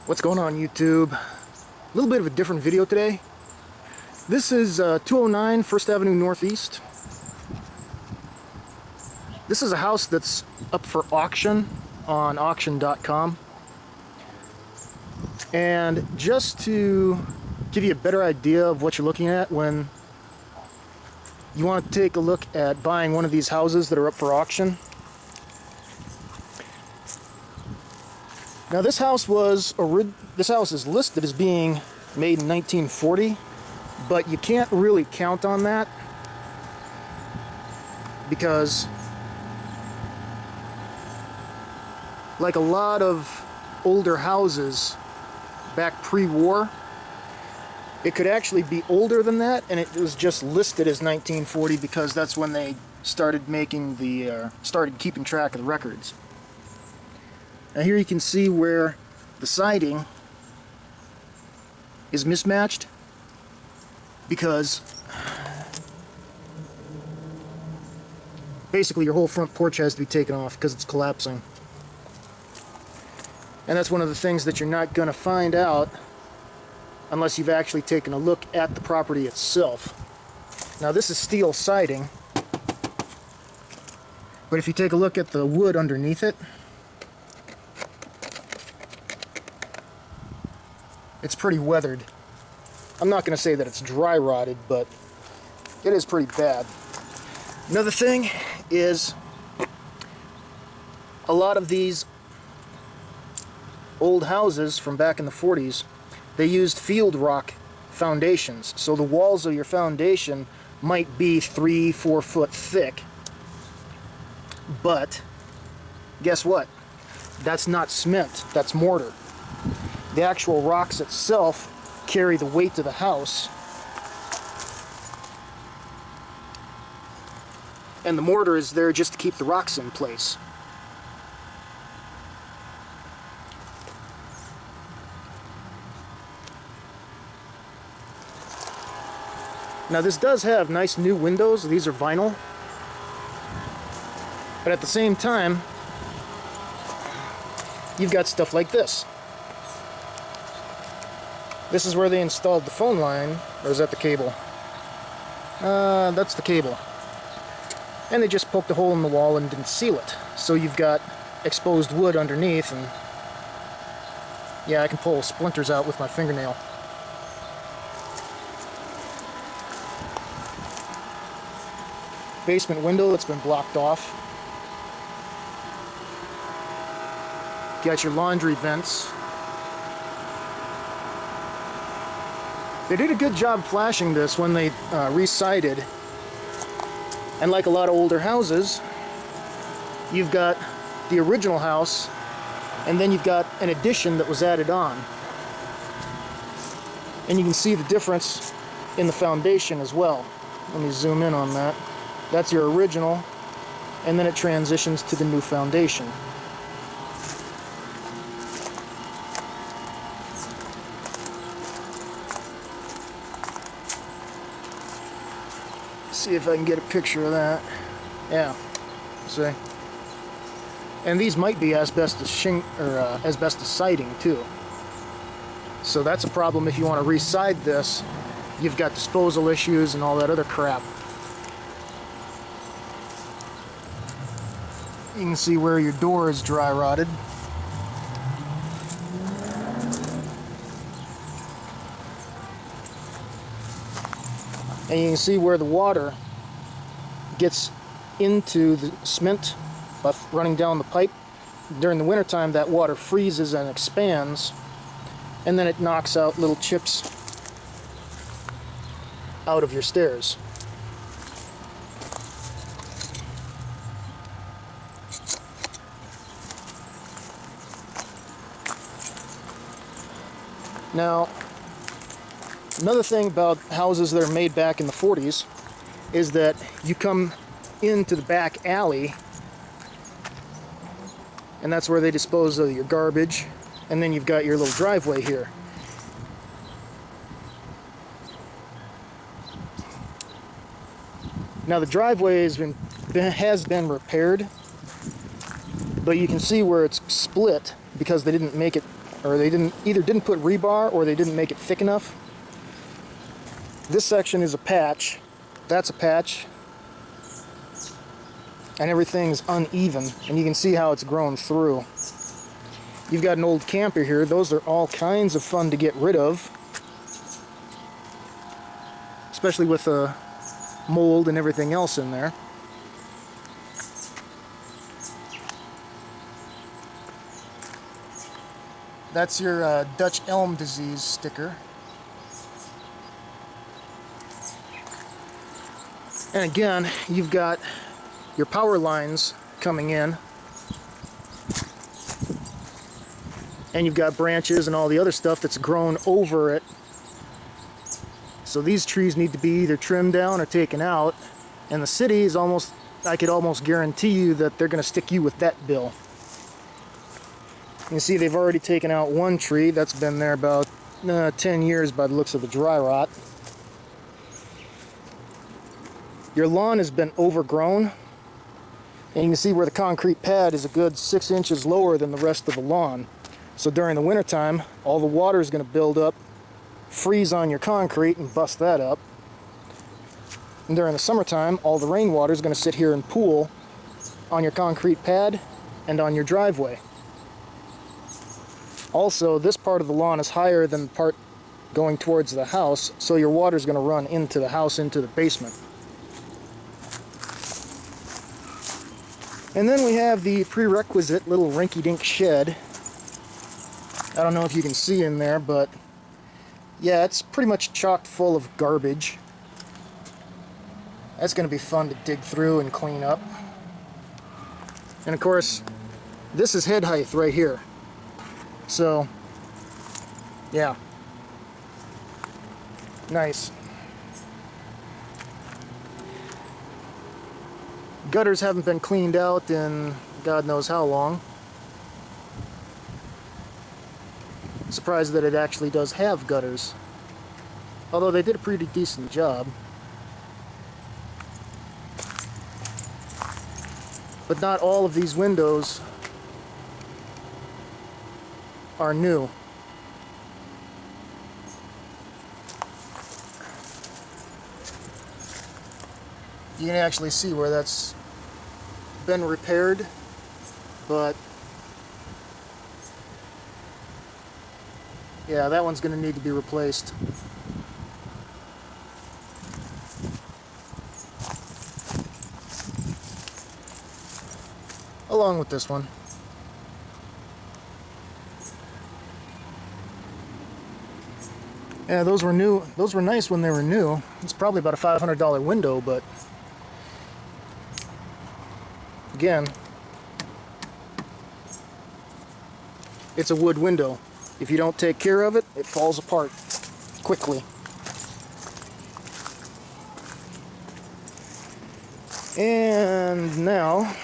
What's going on, YouTube? A little bit of a different video today. This is 209 First Avenue Northeast. This is a house that's up for auction on auction.com. And just to give you a better idea of what you're looking at when you want to take a look at buying one of these houses that are up for auction. Now this house is listed as being made in 1940, but you can't really count on that because, like a lot of older houses back pre-war, it could actually be older than that, and it was just listed as 1940 because that's when they started making started keeping track of the records. Now here you can see where the siding is mismatched because basically your whole front porch has to be taken off because it's collapsing. And that's one of the things that you're not going to find out unless you've actually taken a look at the property itself. Now this is steel siding, but if you take a look at the wood underneath it, it's pretty weathered. I'm not going to say that it's dry rotted, but it is pretty bad. Another thing is a lot of these old houses from back in the 40s, they used field rock foundations. So the walls of your foundation might be 3-4 foot thick. But guess what? That's not cement, that's mortar. The actual rocks itself carry the weight of the house, and the mortar is there just to keep the rocks in place. Now this does have nice new windows. These are vinyl, but at the same time you've got stuff like this. This is where they installed the phone line, or is that the cable? That's the cable. And they just poked a hole in the wall and didn't seal it. So you've got exposed wood underneath, and yeah, I can pull splinters out with my fingernail. Basement window that's been blocked off. Got your laundry vents. They did a good job flashing this when they resided, and like a lot of older houses, you've got the original house and then you've got an addition that was added on, and you can see the difference in the foundation as well. Let me zoom in on that. That's your original, and then it transitions to the new foundation. See if I can get a picture of that. Yeah, see. And these might be asbestos asbestos siding too. So that's a problem if you want to reside this. You've got disposal issues and all that other crap. You can see where your door is dry rotted. And you can see where the water gets into the cement by running down the pipe. During the wintertime, that water freezes and expands, and then it knocks out little chips out of your stairs. Now, another thing about houses that are made back in the 40s is that you come into the back alley, and that's where they dispose of your garbage, and then you've got your little driveway here. Now the driveway has been repaired, but you can see where it's split because they didn't make it or they either didn't put rebar or they didn't make it thick enough. This section is a patch. That's a patch. And everything's uneven, and you can see how it's grown through. You've got an old camper here. Those are all kinds of fun to get rid of, especially with the mold and everything else in there. That's your Dutch elm disease sticker. And again, you've got your power lines coming in, and you've got branches and all the other stuff that's grown over it. So these trees need to be either trimmed down or taken out, and the city is almost, I could almost guarantee you that they're going to stick you with that bill. You can see they've already taken out one tree that's been there about 10 years by the looks of the dry rot. Your lawn has been overgrown, and you can see where the concrete pad is a good 6 inches lower than the rest of the lawn. So during the wintertime, all the water is going to build up, freeze on your concrete and bust that up. And during the summertime, all the rainwater is going to sit here and pool on your concrete pad and on your driveway. Also, this part of the lawn is higher than the part going towards the house, so your water is going to run into the house, into the basement. And then we have the prerequisite little rinky-dink shed. I don't know if you can see in there, but yeah, it's pretty much chock full of garbage. That's going to be fun to dig through and clean up. And of course, this is head height right here. So, yeah. Nice. Gutters haven't been cleaned out in God knows how long. Surprised that it actually does have gutters. Although they did a pretty decent job. But not all of these windows are new. You can actually see where that's been repaired, but yeah, that one's going to need to be replaced. Along with this one. Yeah, those were new. Those were nice when they were new. It's probably about a $500 window, but again, it's a wood window. If you don't take care of it, it falls apart quickly. And now,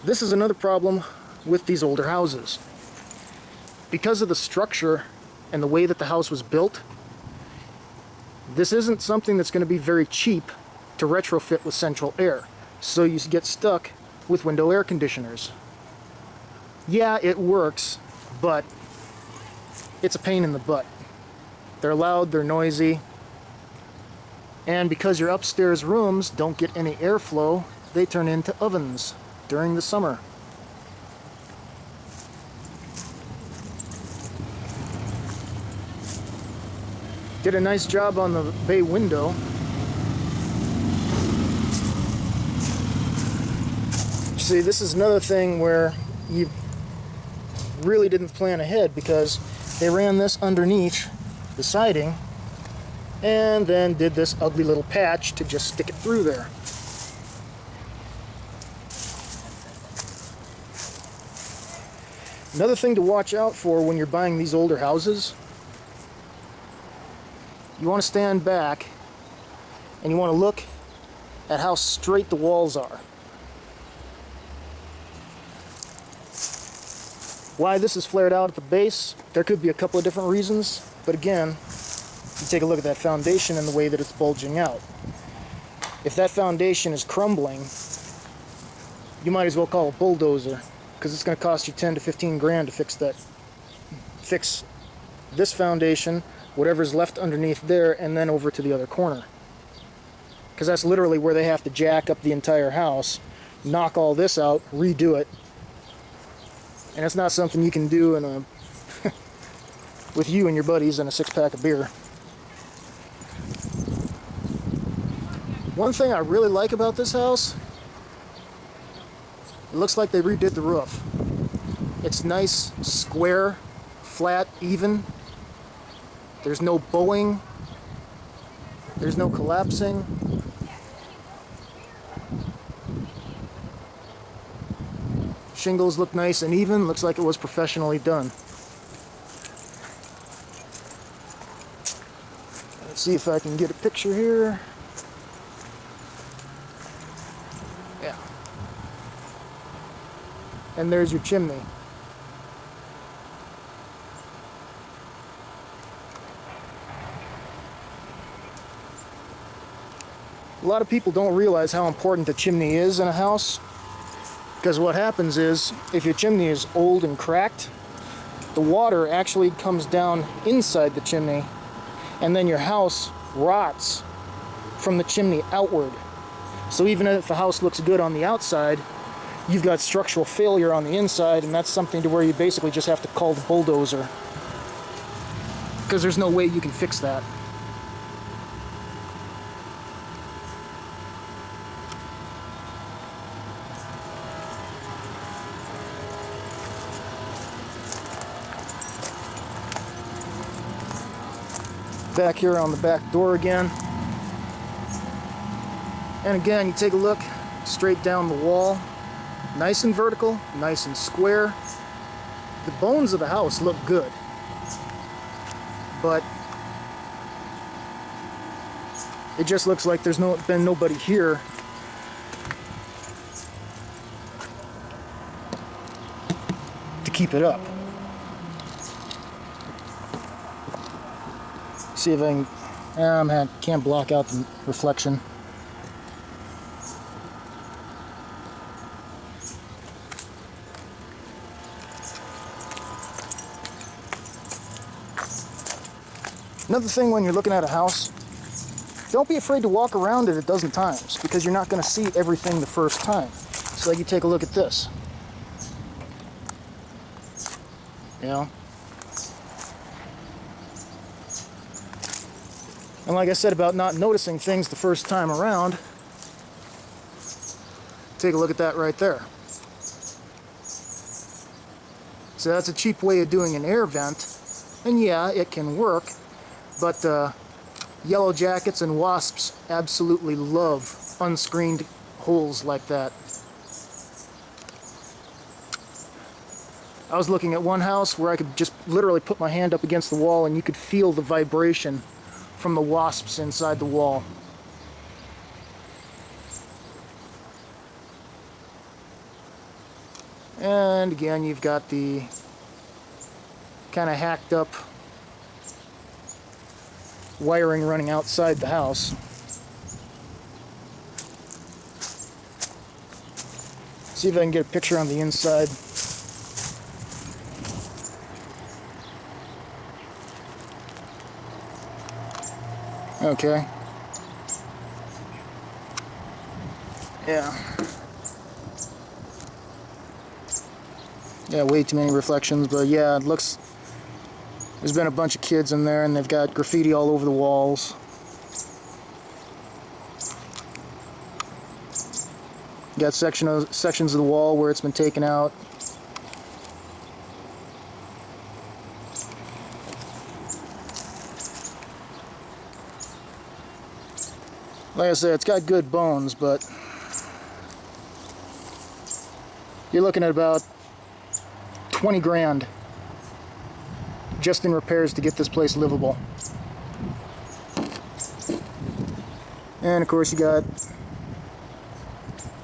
this is another problem with these older houses. Because of the structure and the way that the house was built, this isn't something that's going to be very cheap to retrofit with central air. So you get stuck with window air conditioners. Yeah, it works, but it's a pain in the butt. They're loud, they're noisy, and because your upstairs rooms don't get any airflow, they turn into ovens during the summer. Did a nice job on the bay window. See, this is another thing where you really didn't plan ahead, because they ran this underneath the siding and then did this ugly little patch to just stick it through there. Another thing to watch out for when you're buying these older houses, you want to stand back and you want to look at how straight the walls are. Why this is flared out at the base, there could be a couple of different reasons, but again, you take a look at that foundation and the way that it's bulging out. If that foundation is crumbling, you might as well call a bulldozer because it's going to cost you 10 to 15 grand to fix this foundation, whatever's left underneath there, and then over to the other corner. Because that's literally where they have to jack up the entire house, knock all this out, redo it. And it's not something you can do in a with you and your buddies and a 6-pack of beer. One thing I really like about this house, it looks like they redid the roof. It's nice, square, flat, even. There's no bowing. There's no collapsing. Shingles look nice and even. Looks like it was professionally done. Let's see if I can get a picture here. Yeah. And there's your chimney. A lot of people don't realize how important the chimney is in a house, because what happens is, if your chimney is old and cracked, the water actually comes down inside the chimney, and then your house rots from the chimney outward. So even if the house looks good on the outside, you've got structural failure on the inside, and that's something to where you basically just have to call the bulldozer, because there's no way you can fix that. Back here on the back door again. And again, you take a look straight down the wall. Nice and vertical, nice and square. The bones of the house look good. But it just looks like there's been nobody here to keep it up. See if I can, can't block out the reflection. Another thing when you're looking at a house, don't be afraid to walk around it a dozen times, because you're not going to see everything the first time. So you take a look at this. You know? And like I said about not noticing things the first time around, take a look at that right there. So that's a cheap way of doing an air vent, and yeah, it can work, but yellow jackets and wasps absolutely love unscreened holes like that. I was looking at one house where I could just literally put my hand up against the wall and you could feel the vibration from the wasps inside the wall. And again, you've got the kind of hacked up wiring running outside the house. See if I can get a picture on the inside. Okay. Yeah. Yeah, way too many reflections, but yeah, it looks... There's been a bunch of kids in there, and they've got graffiti all over the walls. You got sections of the wall where it's been taken out. Like I said, it's got good bones, but you're looking at about 20 grand just in repairs to get this place livable. And of course you got,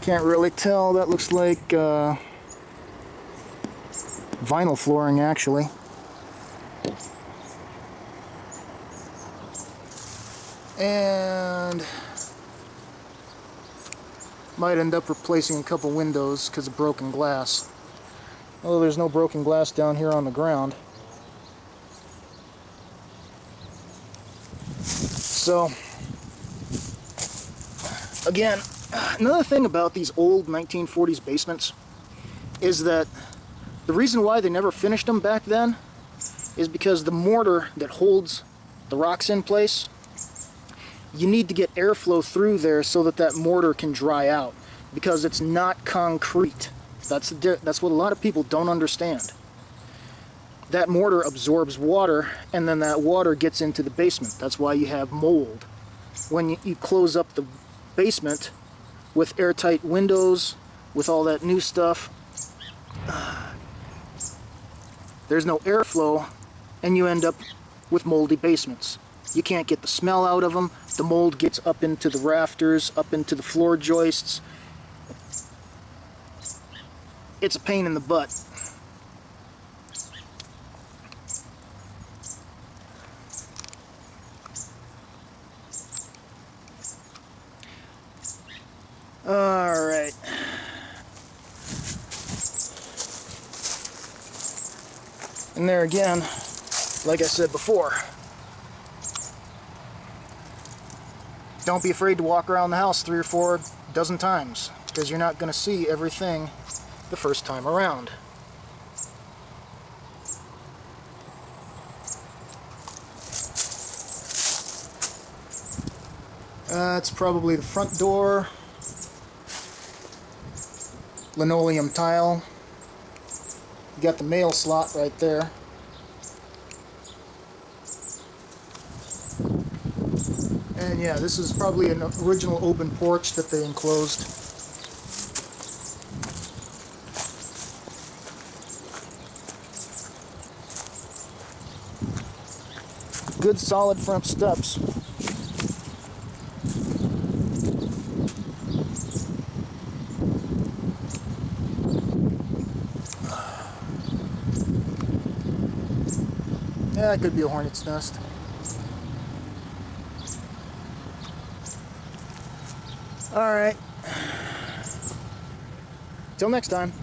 can't really tell, that looks like vinyl flooring actually. And might end up replacing a couple windows because of broken glass. Although there's no broken glass down here on the ground. So, again, another thing about these old 1940s basements is that the reason why they never finished them back then is because the mortar that holds the rocks in place, you need to get airflow through there so that that mortar can dry out, because it's not concrete. That's what a lot of people don't understand. That mortar absorbs water, and then that water gets into the basement. That's why you have mold. When you close up the basement with airtight windows, with all that new stuff, there's no airflow, and you end up with moldy basements. You can't get the smell out of them. The mold gets up into the rafters, up into the floor joists. It's a pain in the butt. All right. And there again, like I said before, don't be afraid to walk around the house 3 or 4 dozen times, because you're not going to see everything the first time around. It's probably the front door, linoleum tile. You got the mail slot right there. And yeah, this is probably an original open porch that they enclosed. Good solid front steps. Yeah, it could be a hornet's nest. All right. Till next time.